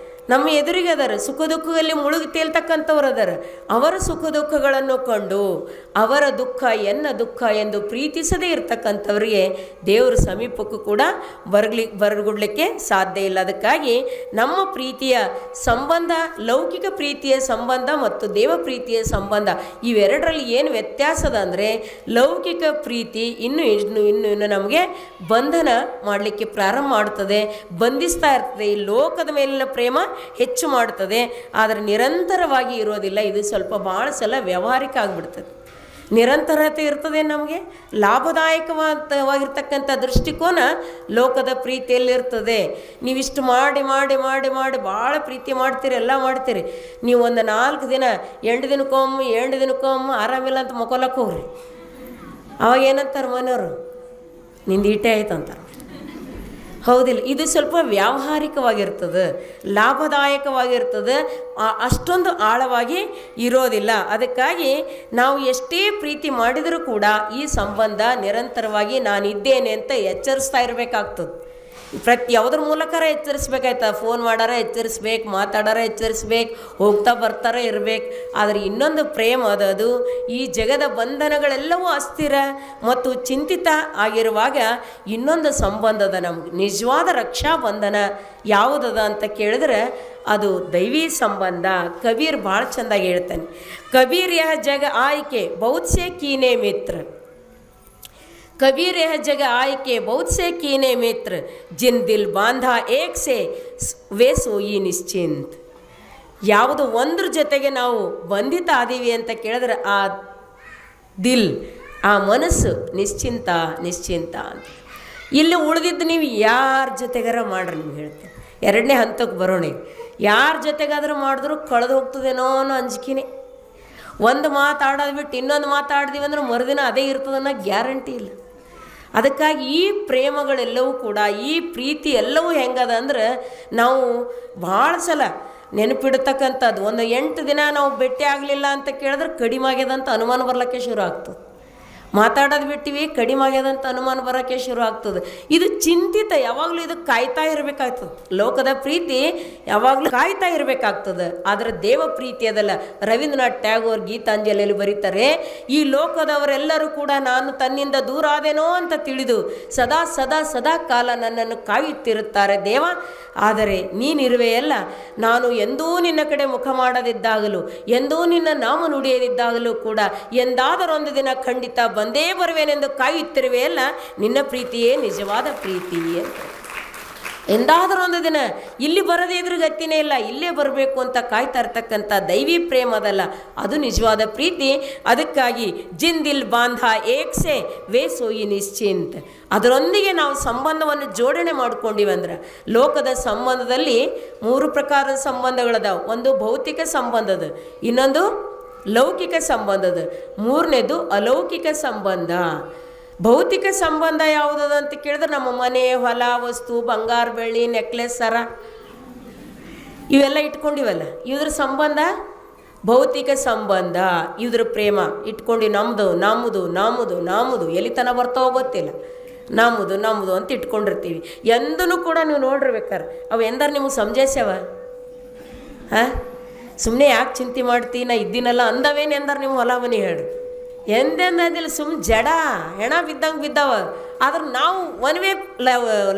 ನಮ್ಮ ಎದುರಿಗೆ ಅದಾರ, ಸುಖ ದುಃಖದಲ್ಲಿ ಮುಳುಗಿ ತೇಲ್ತಕ್ಕಂಥವ್ರು ಅದಾರ. ಅವರ ಸುಖ ದುಃಖಗಳನ್ನು ಕಂಡು ಅವರ ದುಃಖ ಎನ್ನ ದುಃಖ ಎಂದು ಪ್ರೀತಿಸದೇ ಇರ್ತಕ್ಕಂಥವ್ರಿಗೆ ದೇವರ ಸಮೀಪಕ್ಕೂ ಕೂಡ ಬರಗುಡ್ಲಿಕ್ಕೆ ಸಾಧ್ಯ ಇಲ್ಲ. ಅದಕ್ಕಾಗಿ ನಮ್ಮ ಪ್ರೀತಿಯ ಸಂಬಂಧ, ಲೌಕಿಕ ಪ್ರೀತಿಯ ಸಂಬಂಧ ಮತ್ತು ದೇವ ಪ್ರೀತಿಯ ಸಂಬಂಧ, ಇವೆರಡರಲ್ಲಿ ಏನು ವ್ಯತ್ಯಾಸದ ಅಂದರೆ, ಲೌಕಿಕ ಪ್ರೀತಿ ಇನ್ನು ನಮಗೆ ಬಂಧನ ಮಾಡಲಿಕ್ಕೆ ಪ್ರಾರಂಭ ಮಾಡ್ತದೆ, ಬಂಧಿಸ್ತಾ ಇರ್ತದೆ. ಈ ಲೋಕದ ಮೇಲಿನ ಪ್ರೇಮ ಹೆಚ್ಚು ಮಾಡ್ತದೆ, ಆದರೆ ನಿರಂತರವಾಗಿ ಇರೋದಿಲ್ಲ. ಇದು ಸ್ವಲ್ಪ ಭಾಳ ಸಲ ವ್ಯಾವಹಾರಿಕ ಆಗಿಬಿಡ್ತದೆ. ನಿರಂತರತೆ ಇರ್ತದೆ, ನಮಗೆ ಲಾಭದಾಯಕವಾಗಿರ್ತಕ್ಕಂಥ ದೃಷ್ಟಿಕೋನ ಲೋಕದ ಪ್ರೀತಿಯಲ್ಲಿರ್ತದೆ. ನೀವಿಷ್ಟು ಮಾಡಿ ಮಾಡಿ ಮಾಡಿ ಮಾಡಿ ಭಾಳ ಪ್ರೀತಿ ಮಾಡ್ತೀರಿ, ಎಲ್ಲ ಮಾಡ್ತೀರಿ. ನೀವು ಒಂದು 4 ದಿನ 8 ದಿನಕ್ಕೊಮ್ಮೆ ಆರಾಮಿಲ್ಲ ಅಂತ ಮಕ್ಕೊಲಕ್ಕೆ ಹೋಗ್ರಿ. ಅವಾಗ ಏನಂತಾರೆ ಮನೆಯವರು, ನಿಂದು ಈಟೆ ಆಯ್ತು ಅಂತಾರೆ. ಹೌದಿಲ್ಲ? ಇದು ಸ್ವಲ್ಪ ವ್ಯಾವಹಾರಿಕವಾಗಿರ್ತದೆ, ಲಾಭದಾಯಕವಾಗಿರ್ತದೆ, ಅಷ್ಟೊಂದು ಆಳವಾಗಿ ಇರೋದಿಲ್ಲ. ಅದಕ್ಕಾಗಿ ನಾವು ಎಷ್ಟೇ ಪ್ರೀತಿ ಮಾಡಿದರೂ ಕೂಡ ಈ ಸಂಬಂಧ ನಿರಂತರವಾಗಿ ನಾನಿದ್ದೇನೆ ಅಂತ ಎಚ್ಚರಿಸ್ತಾ ಇರಬೇಕಾಗ್ತದೆ. ಯಾವುದ್ರ ಮೂಲಕರ ಎಚ್ಚರಿಸ್ಬೇಕಾಯ್ತ, ಫೋನ್ ಮಾಡಾರ ಎಚ್ಚರಿಸ್ಬೇಕು, ಮಾತಾಡಾರ ಎಚ್ಚರಿಸ್ಬೇಕು, ಹೋಗ್ತಾ ಬರ್ತಾರ ಇರಬೇಕು. ಆದರೆ ಇನ್ನೊಂದು ಪ್ರೇಮ ಅದು ಈ ಜಗದ ಬಂಧನಗಳೆಲ್ಲವೂ ಅಸ್ಥಿರ ಮತ್ತು ಚಿಂತಿತ ಆಗಿರುವಾಗ ಇನ್ನೊಂದು ಸಂಬಂಧದ ನಮ್ಗೆ ನಿಜವಾದ ರಕ್ಷಾ ಬಂಧನ ಯಾವುದದ ಅಂತ ಕೇಳಿದ್ರೆ ಅದು ದೈವಿ ಸಂಬಂಧ. ಕಬೀರ್ ಭಾಳ ಚೆಂದಾಗಿ ಹೇಳ್ತಾನೆ, ಕಬೀರ್ ಯಹ ಜಗ ಆಯ್ಕೆ ಬಹುತ್ ಸೆ ಕೀನೆ ಮಿತ್ರ, ಕಬೀರ್ ಯಹ ಜಗ ಆಯ್ಕೆ ಬಹುತ್ ಸೆ ಕೀನೆ ಮಿತ್ರ, ಜಿನ್ ದಿಲ್ ಬಾಂಧಾ ಏಕ್ ಸೆ ವೇ ಸೋಯಿ ನಿಶ್ಚಿಂತ್. ಯಾವುದು ಒಂದ್ರ ಜೊತೆಗೆ ನಾವು ಬಂಧಿತ ಆದೀವಿ ಅಂತ ಕೇಳಿದ್ರೆ ಆ ದಿಲ್, ಆ ಮನಸ್ಸು ನಿಶ್ಚಿಂತ ನಿಶ್ಚಿಂತ ಅಂತ. ಇಲ್ಲಿ ಉಳಿದಿದ್ದು ನೀವು ಯಾರ ಜೊತೆಗಾರ ಮಾಡ್ರಿ, ನಿಮ್ಗೆ ಹೇಳ್ತೇನೆ. ಎರಡನೇ ಹಂತಕ್ಕೆ ಬರೋಣ. ಯಾರ ಜೊತೆಗಾದರೂ ಮಾಡಿದ್ರು ಕಳೆದು ಹೋಗ್ತದೇನೋ ಅನ್ನೋ ಅಂಜಿಕೆನೇ. ಒಂದು ಮಾತಾಡೋದು ಬಿಟ್ಟು ಇನ್ನೊಂದು ಮಾತಾಡ್ತೀವಿ ಅಂದ್ರೆ ಮರುದಿನ ಅದೇ ಇರ್ತದನ್ನೋ ಗ್ಯಾರಂಟಿ ಇಲ್ಲ. ಅದಕ್ಕಾಗಿ ಈ ಪ್ರೇಮಗಳೆಲ್ಲವೂ ಕೂಡ, ಈ ಪ್ರೀತಿ ಎಲ್ಲವೂ ಹೆಂಗದ ಅಂದ್ರೆ ನಾವು ಭಾಳ ಸಲ ನೆನಪಿಡ್ತಕ್ಕಂಥದ್ದು. ಒಂದು 8 ದಿನ ನಾವು ಭೇಟಿ ಆಗಲಿಲ್ಲ ಅಂತ ಕೇಳಿದ್ರೆ ಕಡಿಮೆ ಆಗ್ಯದಂತ ಅನುಮಾನ ಬರ್ಲಿಕ್ಕೆ ಶುರು ಆಗ್ತದೆ. ಮಾತಾಡೋದು ಬಿಟ್ಟಿವಿ, ಕಡಿಮೆ ಆಗ್ಯದಂತ ಅನುಮಾನ ಬರೋಕ್ಕೆ ಶುರು ಆಗ್ತದೆ. ಇದು ಚಿಂತಿತ, ಯಾವಾಗಲೂ ಇದು ಕಾಯ್ತಾ ಇರಬೇಕಾಗ್ತದೆ. ಲೋಕದ ಪ್ರೀತಿ ಯಾವಾಗಲೂ ಕಾಯ್ತಾ ಇರಬೇಕಾಗ್ತದೆ. ಆದರೆ ದೇವ ಪ್ರೀತಿ ಅದಲ್ಲ. ರವೀಂದ್ರನಾಥ್ ಟ್ಯಾಗೋರ್ ಗೀತಾಂಜಲಿಯಲ್ಲಿ ಬರೀತಾರೆ, ಈ ಲೋಕದವರೆಲ್ಲರೂ ಕೂಡ ನಾನು ತನ್ನಿಂದ ದೂರ ಆದೇನೋ ಅಂತ ತಿಳಿದು ಸದಾ ಸದಾ ಸದಾ ಕಾಲ ನನ್ನನ್ನು ಕಾಯುತ್ತಿರುತ್ತಾರೆ ದೇವ. ಆದರೆ ನೀನಿರುವೆಯಲ್ಲ, ನಾನು ಎಂದೂ ನಿನ್ನ ಕಡೆ ಮುಖ ಮಾಡದಿದ್ದಾಗಲೂ, ಎಂದೂ ನಿನ್ನ ನಾಮ ನುಡಿಯದಿದ್ದಾಗಲೂ ಕೂಡ ಎಂದಾದರೊಂದು ದಿನ ಖಂಡಿತ ಬಂದೇ ಬರುವೇನೆಂದು ಕಾಯುತ್ತಿರುವೆಯಲ್ಲ, ನಿನ್ನ ಪ್ರೀತಿಯೇ ನಿಜವಾದ ಪ್ರೀತಿ ಅಂತ. ಎಂದಾದರೊಂದು ದಿನ ಇಲ್ಲಿ ಬರದೇ ಇದ್ರ ಗತಿನೇ ಇಲ್ಲ, ಇಲ್ಲೇ ಬರಬೇಕು ಅಂತ ಕಾಯ್ತಾ ಇರ್ತಕ್ಕಂಥ ದೈವಿ ಪ್ರೇಮ ಅದಲ್ಲ, ಅದು ನಿಜವಾದ ಪ್ರೀತಿ. ಅದಕ್ಕಾಗಿ ಜಿನ್ ದಿಲ್ ಬಾಂಧಾ ಏಕ್ ಸೆ ವೇ ಸೋಯಿ ನಿಶ್ಚಿಂತ್. ಅದರೊಂದಿಗೆ ನಾವು ಸಂಬಂಧವನ್ನು ಜೋಡಣೆ ಮಾಡ್ಕೊಂಡಿವಂದ್ರೆ, ಲೋಕದ ಸಂಬಂಧದಲ್ಲಿ 3 ಪ್ರಕಾರದ ಸಂಬಂಧಗಳದಾವ. ಒಂದು ಭೌತಿಕ ಸಂಬಂಧದ, ಇನ್ನೊಂದು ಲೌಕಿಕ ಸಂಬಂಧದ, ಮೂರನೇದು ಅಲೌಕಿಕ ಸಂಬಂಧ. ಭೌತಿಕ ಸಂಬಂಧ ಯಾವುದದ ಅಂತ ಕೇಳಿದ್ರೆ ನಮ್ಮ ಮನೆ, ಹೊಲ, ವಸ್ತು, ಬಂಗಾರ, ಬೆಳ್ಳಿ, ನೆಕ್ಲೆಸ್, ಸರ ಇವೆಲ್ಲ ಇಟ್ಕೊಂಡಿವಲ್ಲ, ಇದ್ರ ಸಂಬಂಧ ಭೌತಿಕ ಸಂಬಂಧ. ಇದ್ರ ಪ್ರೇಮ ಇಟ್ಕೊಂಡು ನಮ್ಮದು ನಮ್ಮದು ನಮ್ಮದು ನಮ್ಮದು ಎಲ್ಲಿತನ ಬರ್ತಾವೋ ಗೊತ್ತಿಲ್ಲ, ನಮ್ಮದು ನಮ್ಮದು ಅಂತ ಇಟ್ಕೊಂಡಿರ್ತೀವಿ. ಎಂದೂ ಕೂಡ ನೀವು ನೋಡಿರ್ಬೇಕಾರೆ ಅವು ಎಂದಾರು ನಿಮಗೆ ಸಮಜಾಸ್ಯವ? ಹಾಂ, ಸುಮ್ಮನೆ ಯಾಕೆ ಚಿಂತೆ ಮಾಡ್ತೀವಿ, ನಾ ಇದ್ದೀನಲ್ಲ ಅಂದವೇನು ಎಂದಾರು ನಿಮ್ಮ ಹೊಲ ಮನೆ ಹೇಳ್ರಿ. ಎಂದೆಂದಿಲ್ಲ, ಸುಮ್ಮನೆ ಜಡ ಹೆಣ ಬಿದ್ದಂಗೆ ಬಿದ್ದಾವ. ಆದ್ರೆ ನಾವು ಒನ್ ವೇ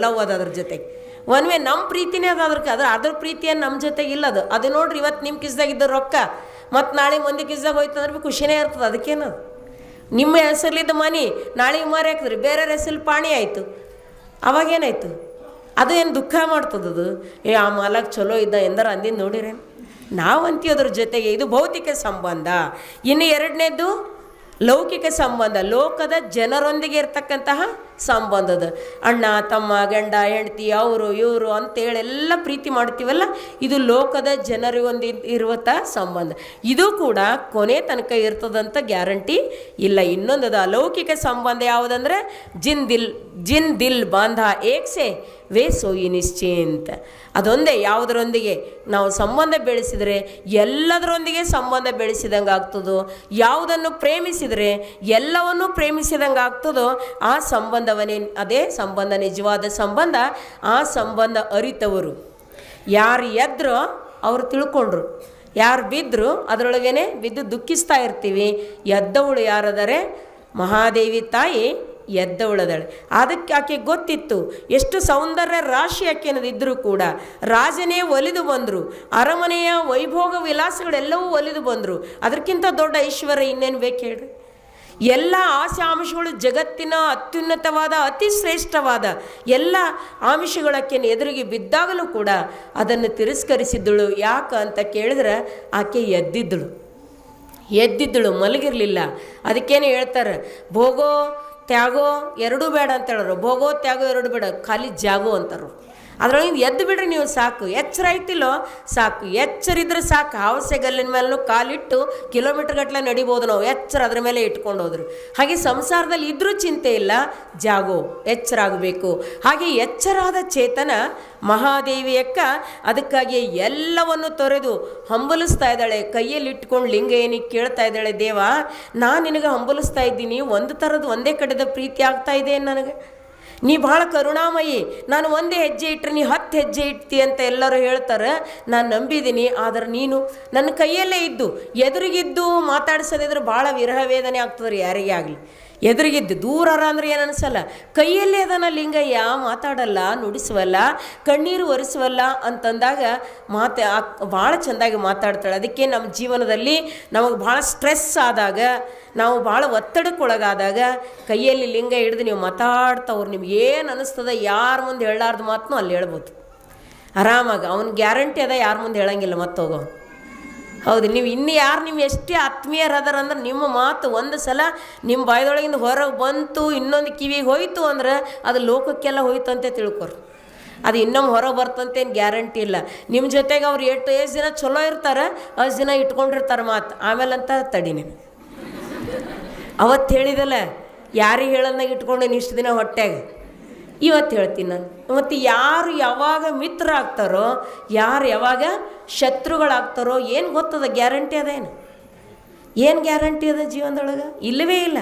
ಲವ್ ಅದು, ಅದ್ರ ಜೊತೆಗೆ ಒನ್ ವೇ ನಮ್ಮ ಪ್ರೀತಿನೇ ಅದು. ಅದ್ರ ಪ್ರೀತಿಯನ್ನು ನಮ್ಮ ಜೊತೆಗೆ ಇಲ್ಲ. ಅದು ನೋಡ್ರಿ, ಇವತ್ತು ನಿಮ್ಮ ಕಿಸ್ದಾಗಿದ್ದ ರೊಕ್ಕ ಮತ್ತು ನಾಳೆ ಮಂದಿ ಕಿಸ್ದಾಗ ಹೋಯ್ತು ಅಂದ್ರೆ ಭೀ ಖುಷಿನೇ ಇರ್ತದೆ. ಅದಕ್ಕೇನದು, ನಿಮ್ಮ ಹೆಸರಲ್ಲಿದ್ದ ಮನೆ ನಾಳೆಗೆ ಮಾರಿ ಹಾಕಿದ್ರಿ, ಬೇರೆ ಹೆಸರಲ್ಲಿ ಪಾಣಿ ಆಯಿತು, ಅವಾಗೇನಾಯ್ತು? ಅದು ಏನು ದುಃಖ ಮಾಡ್ತದದು? ಆ ಮಾಲಕ್ ಚಲೋ ಇದ್ದ ಎಂದಾರ ಅಂದಿದ್ದು ನೋಡಿರೇನು? ನಾವು ಅಂತೀವಿ ಅದ್ರ ಜೊತೆಗೆ. ಇದು ಭೌತಿಕ ಸಂಬಂಧ. ಇನ್ನು ಎರಡನೇದು ಲೌಕಿಕ ಸಂಬಂಧ, ಲೋಕದ ಜನರೊಂದಿಗೆ ಇರ್ತಕ್ಕಂತಹ ಸಂಬಂಧದ. ಅಣ್ಣ ತಮ್ಮ, ಗಂಡ ಹೆಂಡತಿ, ಅವರು ಇವರು ಅಂತೇಳೆಲ್ಲ ಪ್ರೀತಿ ಮಾಡ್ತೀವಲ್ಲ, ಇದು ಲೋಕದ ಜನರಿಗೊಂದು ಇರುವಂಥ ಸಂಬಂಧ. ಇದು ಕೂಡ ಕೊನೆ ತನಕ ಇರ್ತದಂತ ಗ್ಯಾರಂಟಿ ಇಲ್ಲ. ಇನ್ನೊಂದು ಅಲೌಕಿಕ ಸಂಬಂಧ ಯಾವುದಂದ್ರೆ ಜಿನ್ ದಿಲ್ ಬಾಂಧಾ ಏಕ್ ಸೆ ವೇ ಸೋಯಿ ನಿಶ್ಚಿಂತ. ಅದೊಂದೇ, ಯಾವುದರೊಂದಿಗೆ ನಾವು ಸಂಬಂಧ ಬೆಳೆಸಿದರೆ ಎಲ್ಲದರೊಂದಿಗೆ ಸಂಬಂಧ ಬೆಳೆಸಿದಂಗೆ ಆಗ್ತದೋ, ಯಾವುದನ್ನು ಪ್ರೇಮಿಸಿದರೆ ಎಲ್ಲವನ್ನೂ ಪ್ರೇಮಿಸಿದಂಗೆ ಆಗ್ತದೋ ಆ ಸಂಬಂಧವನ್ನೇ, ಅದೇ ಸಂಬಂಧ ನಿಜವಾದ ಸಂಬಂಧ. ಆ ಸಂಬಂಧ ಅರಿತವರು. ಯಾರು ಎದ್ರೋ ಅವರು ತಿಳ್ಕೊಂಡ್ರು, ಯಾರು ಬಿದ್ದರು ಅದರೊಳಗೇ ಬಿದ್ದು ದುಃಖಿಸ್ತಾ ಇರ್ತೀವಿ. ಎದ್ದವಳು ಯಾರದರೆ? ಮಹಾದೇವಿ ತಾಯಿ ಎದ್ದವಳದಳೆ. ಅದಕ್ಕೆ ಆಕೆ ಗೊತ್ತಿತ್ತು, ಎಷ್ಟು ಸೌಂದರ್ಯ ರಾಶಿ ಆಕೆನದಿದ್ದರೂ ಕೂಡ ರಾಜನೇ ಒಲಿದು ಬಂದರು, ಅರಮನೆಯ ವೈಭೋಗ ವಿಲಾಸಗಳೆಲ್ಲವೂ ಒಲಿದು ಬಂದರು. ಅದಕ್ಕಿಂತ ದೊಡ್ಡ ಐಶ್ವರ್ಯ ಇನ್ನೇನು ಬೇಕು ಹೇಳ್ರಿ? ಎಲ್ಲ ಆಸೆ ಆಮಿಷಗಳು, ಜಗತ್ತಿನ ಅತ್ಯುನ್ನತವಾದ ಅತಿ ಶ್ರೇಷ್ಠವಾದ ಎಲ್ಲ ಆಮಿಷಗಳಕ್ಕೆನ ಎದುರಿಗೆ ಬಿದ್ದಾಗಲೂ ಕೂಡ ಅದನ್ನು ತಿರಸ್ಕರಿಸಿದ್ದಳು. ಯಾಕೆ ಅಂತ ಕೇಳಿದ್ರೆ ಆಕೆ ಎದ್ದಿದ್ದಳು, ಮಲಗಿರಲಿಲ್ಲ. ಅದಕ್ಕೇನು ಹೇಳ್ತಾರೆ, ಭೋಗೋ ತ್ಯಾಗೋ ಎರಡೂ ಬೇಡ ಅಂತ ಹೇಳೋರು. ಭೋಗೋ ತ್ಯಾಗೋ ಎರಡು ಬೇಡ, ಖಾಲಿ ಜಾಗೋ ಅಂತಾರು. ಅದ್ರೊಳಗೆ ಎದ್ದು ಬಿಡ್ರಿ ನೀವು, ಸಾಕು. ಎಚ್ಚರ ಐತಿಲ್ಲೋ ಸಾಕು, ಎಚ್ಚರಿದ್ರೆ ಸಾಕು. ಹಾವಸೆಗಲ್ಲಿನ ಮೇಲೂ ಕಾಲಿಟ್ಟು ಕಿಲೋಮೀಟರ್ ಗಟ್ಟಲೆ ನಡಿಬೋದು ನಾವು, ಎಚ್ಚರ ಅದ್ರ ಮೇಲೆ ಇಟ್ಕೊಂಡು ಹೋದ್ರು. ಹಾಗೆ ಸಂಸಾರದಲ್ಲಿ ಇದ್ರೂ ಚಿಂತೆ ಇಲ್ಲ, ಜಾಗೋ, ಎಚ್ಚರ ಆಗಬೇಕು. ಹಾಗೆ ಎಚ್ಚರಾದ ಚೇತನ ಮಹಾದೇವಿಯಕ್ಕ ಅದಕ್ಕಾಗಿ ಎಲ್ಲವನ್ನು ತೊರೆದು ಹಂಬಲಿಸ್ತಾ ಇದ್ದಾಳೆ. ಕೈಯಲ್ಲಿ ಇಟ್ಕೊಂಡು ಲಿಂಗ ಏನಿಗೆ ಕೇಳ್ತಾ ಇದ್ದಾಳೆ, ದೇವ ನಾನು ನಿನಗೆ ಹಂಬಲಿಸ್ತಾ ಇದ್ದೀನಿ, ಒಂದು ಥರದ್ದು ಒಂದೇ ಕಡೆದ ಪ್ರೀತಿ ಆಗ್ತಾ ಇದೆ ನನಗೆ. ನೀ ಭಾಳ ಕರುಣಾಮಯಿ, ನಾನು ಒಂದೇ ಹೆಜ್ಜೆ ಇಟ್ಟರೆ ನೀ 10 ಹೆಜ್ಜೆ ಇಡ್ತಿ ಅಂತ ಎಲ್ಲರೂ ಹೇಳ್ತಾರೆ. ನಾನು ನಂಬಿದ್ದೀನಿ. ಆದರೆ ನೀನು ನನ್ನ ಕೈಯಲ್ಲೇ ಇದ್ದು ಎದುರಿಗಿದ್ದು ಮಾತಾಡಿಸೋದಿದ್ರೆ ಭಾಳ ವಿರಹ ವೇದನೆ ಆಗ್ತದೆ ರೀ ಯಾರಿಗೇ ಆಗಲಿ. ಎದುರಿಗಿದ್ದು ದೂರರ ಅಂದ್ರೆ ಏನು ಅನಿಸಲ್ಲ. ಕೈಯಲ್ಲೇ ಅದನ್ನ ಲಿಂಗಯ್ಯ, ಮಾತಾಡಲ್ಲ, ನುಡಿಸುವಲ್ಲ, ಕಣ್ಣೀರು ಒರೆಸುವಲ್ಲ ಅಂತಂದಾಗ ಭಾಳ ಚೆಂದಾಗಿ ಮಾತಾಡ್ತಾಳೆ. ಅದಕ್ಕೆ ನಮ್ಮ ಜೀವನದಲ್ಲಿ ನಮಗೆ ಭಾಳ ಸ್ಟ್ರೆಸ್ ಆದಾಗ, ನಾವು ಭಾಳ ಒತ್ತಡಕ್ಕೊಳಗಾದಾಗ ಕೈಯಲ್ಲಿ ಲಿಂಗ ಹಿಡಿದು ನೀವು ಮಾತಾಡ್ತವ್ರು ನಿಮ್ಗೆ ಏನು ಅನ್ನಿಸ್ತದೆ, ಯಾರ ಮುಂದೆ ಹೇಳಾರ್ದು ಮಾತನ್ನು ಅಲ್ಲಿ ಹೇಳ್ಬೋದು ಆರಾಮಾಗಿ. ಅವ್ನ ಗ್ಯಾರಂಟಿ ಅದ ಯಾರ ಮುಂದೆ ಹೇಳಂಗಿಲ್ಲ ಮತ್ತೋಗೋ. ಹೌದು, ನೀವು ಇನ್ನು ಯಾರು ನಿಮ್ಮ ಎಷ್ಟೇ ಆತ್ಮೀಯರದಾರ ಅಂದ್ರೆ ನಿಮ್ಮ ಮಾತು ಒಂದು ಸಲ ನಿಮ್ಮ ಬಾಯದೊಳಗಿಂದ ಹೊರಗೆ ಬಂತು, ಇನ್ನೊಂದು ಕಿವಿಗೆ ಹೋಯ್ತು ಅಂದ್ರೆ ಅದು ಲೋಕಕ್ಕೆಲ್ಲ ಹೋಯ್ತು ಅಂತ ತಿಳ್ಕೊರಿ. ಅದು ಇನ್ನೊಮ್ಮೆ ಹೊರಗೆ ಬರ್ತಂತೇನು ಗ್ಯಾರಂಟಿ ಇಲ್ಲ. ನಿಮ್ಮ ಜೊತೆಗೆ ಅವ್ರು ಎಷ್ಟು ದಿನ ಚಲೋ ಇರ್ತಾರೆ, ಅಷ್ಟು ದಿನ ಇಟ್ಕೊಂಡಿರ್ತಾರೆ ಮಾತು. ಆಮೇಲಂತ ತಡಿ ನೀನು ಅವತ್ತು ಹೇಳಿದಲ್ಲ, ಯಾರಿಗೆ ಹೇಳಂದಾಗ ಇಟ್ಕೊಂಡೇನು ಇಷ್ಟು ದಿನ ಹೊಟ್ಟೆಗೆ, ಇವತ್ತು ಹೇಳ್ತೀನಿ ನಾನು. ಮತ್ತು ಯಾರು ಯಾವಾಗ ಮಿತ್ರ ಆಗ್ತಾರೋ, ಯಾರು ಯಾವಾಗ ಶತ್ರುಗಳಾಗ್ತಾರೋ ಏನು ಗೊತ್ತದ? ಗ್ಯಾರಂಟಿ ಅದೇನು? ಏನು ಗ್ಯಾರಂಟಿ ಅದ ಜೀವನದೊಳಗೆ? ಇಲ್ಲವೇ ಇಲ್ಲ.